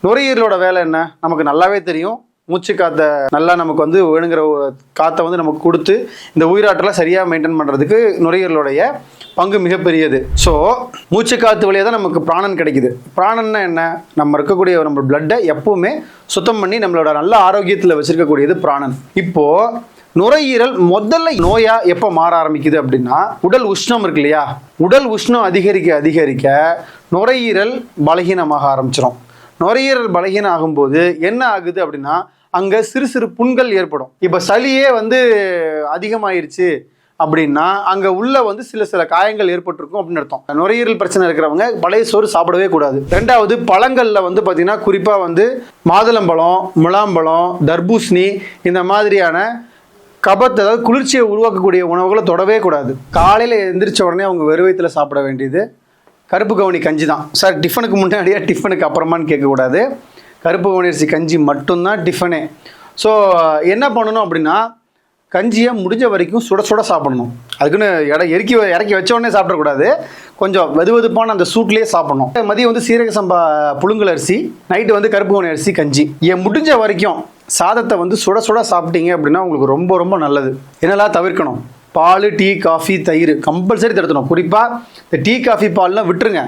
நுரையீரலோட வேலை என்ன நமக்கு நல்லாவே தெரியும். மூச்சு காற்றை நல்லா நமக்கு வந்து வேணுங்கிற காற்றை வந்து நமக்கு கொடுத்து இந்த உயிராற்றலை சரியாக மெயின்டைன் பண்ணுறதுக்கு நுரையீரலுடைய பங்கு மிகப்பெரியது. ஸோ மூச்சு காற்று வழியாக தான் நமக்கு பிராணன் கிடைக்குது. பிராணன்னா என்ன? நம்ம இருக்கக்கூடிய நம்ம பிளட்டை எப்பவுமே சுத்தம் பண்ணி நம்மளோட நல்ல ஆரோக்கியத்தில் வச்சிருக்கக்கூடியது பிராணன். இப்போது நுரையீரல் முதல்ல நோயா எப்போ மாற ஆரம்பிக்குது அப்படின்னா, உடல் உஷ்ணம் இருக்கு இல்லையா, உடல் உஷ்ணம் அதிகரிக்க அதிகரிக்க நுரையீரல் பலகீனமாக ஆரம்பிச்சிடும். நுரையீரல் பலகீனம் ஆகும்போது என்ன ஆகுது அப்படின்னா, அங்கே சிறு சிறு புண்கள் ஏற்படும். இப்போ சளியே வந்து அதிகமாயிருச்சு அப்படின்னா அங்கே உள்ள வந்து சில காயங்கள் ஏற்பட்டிருக்கும் அப்படின்னு அர்த்தம். நுரையீரல் பிரச்சனை இருக்கிறவங்க பழைய சோறு சாப்பிடவே கூடாது. ரெண்டாவது, பழங்களில் வந்து பார்த்தீங்கன்னா குறிப்பாக வந்து மாதுளம்பழம், முலாம்பழம், தர்பூசணி இந்த மாதிரியான கபத்தை, அதாவது குளிர்ச்சியை உருவாக்கக்கூடிய உணவுகளை தொடவே கூடாது. காலையில் எந்திரிச்ச உடனே அவங்க வெறுவயத்தில் சாப்பிட வேண்டியது கருப்பு கவுனி கஞ்சி தான். சார் டிஃபனுக்கு முன்னாடியா டிஃபனுக்கு அப்புறமான்னு கேட்கக்கூடாது. கருப்பு கவுனி அரிசி கஞ்சி மட்டும்தான் டிஃபனே. ஸோ என்ன பண்ணணும் அப்படின்னா, கஞ்சியை முடிஞ்ச வரைக்கும் சுட சுட சாப்பிடணும். அதுக்குன்னு இறக்கி வச்ச உடனே சாப்பிடக்கூடாது. கொஞ்சம் வெதுவெதுப்பான அந்த சூட்லேயே சாப்பிடணும். மதியம் வந்து சீரக சம்பா புழுங்கல் அரிசி, நைட்டு வந்து கருப்பு கவுனி அரிசி கஞ்சி. முடிஞ்ச வரைக்கும் சாதத்தை வந்து சுட சுட சாப்பிட்டீங்க அப்படின்னா உங்களுக்கு ரொம்ப ரொம்ப நல்லது. என்னெல்லாம் தவிர்க்கணும்? பால், டீ, காஃபி, தயிர் கம்பல்சரி தடுத்தணும். குறிப்பாக இந்த டீ, காஃபி, பால்லாம் விட்டுருங்க.